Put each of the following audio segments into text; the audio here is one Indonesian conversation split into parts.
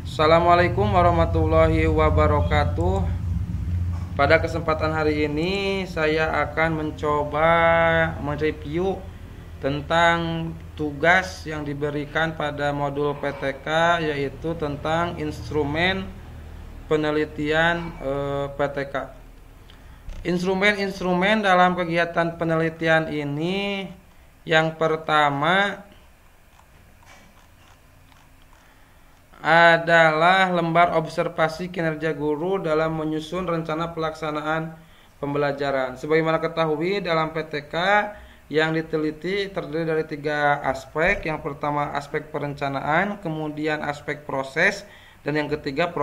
Assalamualaikum warahmatullahi wabarakatuh. Pada kesempatan hari ini saya akan mencoba mereview tentang tugas yang diberikan pada modul PTK, yaitu tentang instrumen penelitian PTK. Instrumen-instrumen dalam kegiatan penelitian ini, yang pertama adalah lembar observasi kinerja guru dalam menyusun rencana pelaksanaan pembelajaran. Sebagaimana ketahui, dalam PTK yang diteliti terdiri dari 3 aspek. Yang pertama aspek perencanaan, kemudian aspek proses, dan yang ketiga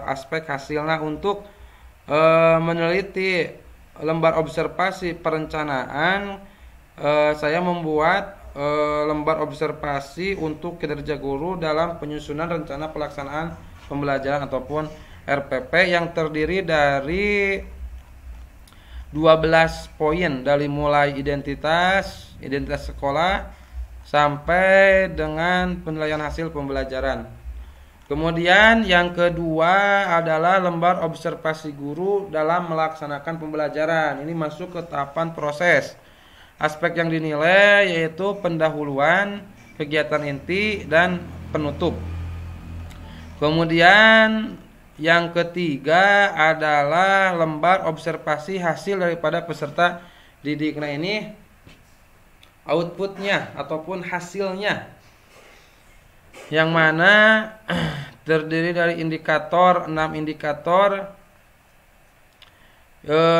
aspek hasilnya. Untuk meneliti lembar observasi perencanaan, saya membuat lembar observasi untuk kinerja guru dalam penyusunan rencana pelaksanaan pembelajaran ataupun RPP, yang terdiri dari 12 poin, dari mulai identitas sekolah sampai dengan penilaian hasil pembelajaran. Kemudian yang kedua adalah lembar observasi guru dalam melaksanakan pembelajaran. Ini masuk ke tahapan proses. Aspek yang dinilai yaitu pendahuluan, kegiatan inti, dan penutup. Kemudian yang ketiga adalah lembar observasi hasil daripada peserta didik. Nah, ini outputnya ataupun hasilnya, yang mana terdiri dari indikator, 6 indikator,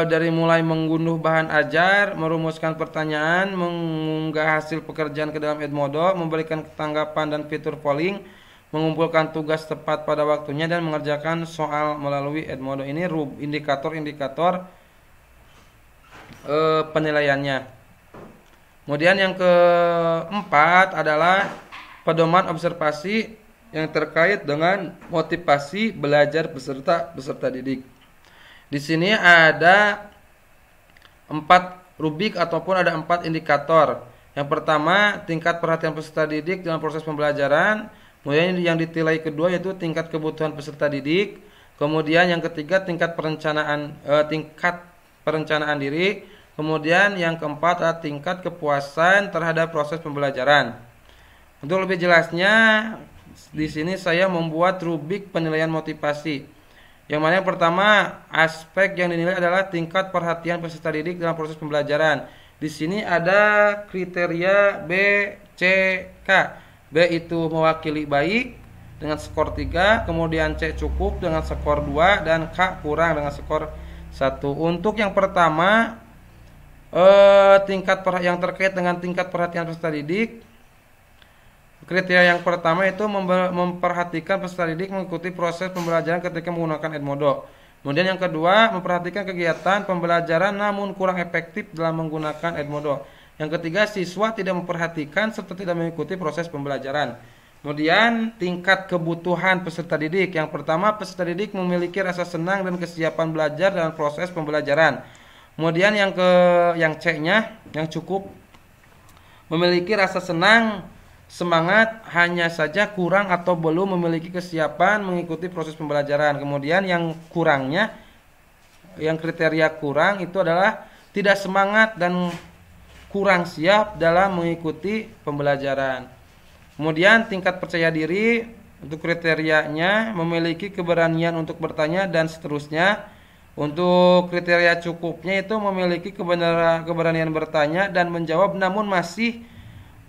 dari mulai mengunduh bahan ajar, merumuskan pertanyaan, mengunggah hasil pekerjaan ke dalam Edmodo, memberikan tanggapan dan fitur polling, mengumpulkan tugas tepat pada waktunya, dan mengerjakan soal melalui Edmodo. Ini indikator-indikator penilaiannya. Kemudian yang keempat adalah pedoman observasi yang terkait dengan motivasi belajar peserta didik. Di sini ada 4 rubrik ataupun ada 4 indikator. Yang pertama, tingkat perhatian peserta didik dalam proses pembelajaran. Kemudian yang ditilai kedua yaitu tingkat kebutuhan peserta didik. Kemudian yang ketiga, tingkat perencanaan diri. Kemudian yang keempat adalah tingkat kepuasan terhadap proses pembelajaran. Untuk lebih jelasnya, di sini saya membuat rubrik penilaian motivasi. Yang mana yang pertama, aspek yang dinilai adalah tingkat perhatian peserta didik dalam proses pembelajaran. Di sini ada kriteria B, C, K. B itu mewakili baik dengan skor 3, kemudian C cukup dengan skor 2, dan K kurang dengan skor 1. Untuk yang pertama, yang terkait dengan tingkat perhatian peserta didik, kriteria yang pertama itu memperhatikan peserta didik mengikuti proses pembelajaran ketika menggunakan Edmodo. Kemudian yang kedua, memperhatikan kegiatan pembelajaran namun kurang efektif dalam menggunakan Edmodo. Yang ketiga, siswa tidak memperhatikan serta tidak mengikuti proses pembelajaran. Kemudian tingkat kebutuhan peserta didik. Yang pertama, peserta didik memiliki rasa senang dan kesiapan belajar dalam proses pembelajaran. Kemudian yang C-nya, yang cukup, memiliki rasa senang, semangat, hanya saja kurang atau belum memiliki kesiapan mengikuti proses pembelajaran. Kemudian yang kurangnya, yang kriteria kurang itu adalah tidak semangat dan kurang siap dalam mengikuti pembelajaran. Kemudian tingkat percaya diri, untuk kriterianya memiliki keberanian untuk bertanya dan seterusnya. Untuk kriteria cukupnya itu memiliki keberanian bertanya dan menjawab namun masih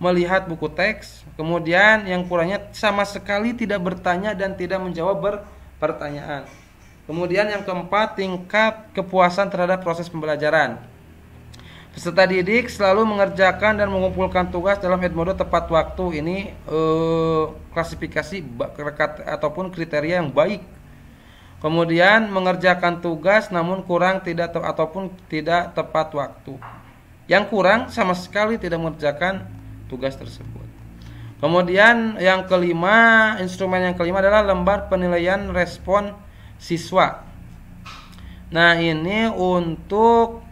melihat buku teks. Kemudian yang kurangnya sama sekali tidak bertanya dan tidak menjawab pertanyaan. Kemudian yang keempat, tingkat kepuasan terhadap proses pembelajaran. Peserta didik selalu mengerjakan dan mengumpulkan tugas dalam Edmodo tepat waktu. Ini klasifikasi ataupun kriteria yang baik. Kemudian mengerjakan tugas namun kurang ataupun tidak tepat waktu. Yang kurang sama sekali tidak mengerjakan tugas tersebut. Kemudian yang kelima, instrumen yang kelima adalah lembar penilaian respon siswa. Nah, ini untuk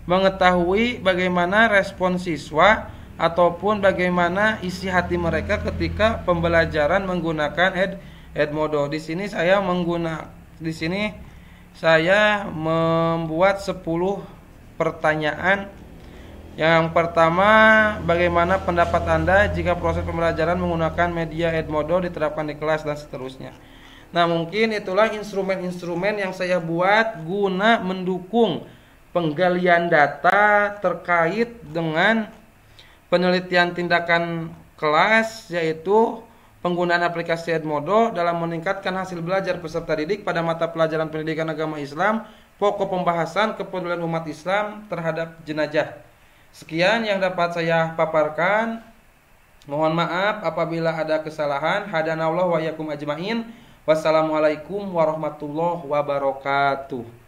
mengetahui bagaimana respon siswa ataupun bagaimana isi hati mereka ketika pembelajaran menggunakan Edmodo. Di sini saya membuat 10 pertanyaan. Yang pertama, bagaimana pendapat Anda jika proses pembelajaran menggunakan media Edmodo diterapkan di kelas dan seterusnya. Nah, mungkin itulah instrumen-instrumen yang saya buat guna mendukung penggalian data terkait dengan penelitian tindakan kelas, yaitu penggunaan aplikasi Edmodo dalam meningkatkan hasil belajar peserta didik pada mata pelajaran pendidikan agama Islam, pokok pembahasan kepedulian umat Islam terhadap jenazah. Sekian yang dapat saya paparkan. Mohon maaf apabila ada kesalahan. Hadanallahu wa iyyakum ajmain. Wassalamualaikum warahmatullahi wabarakatuh.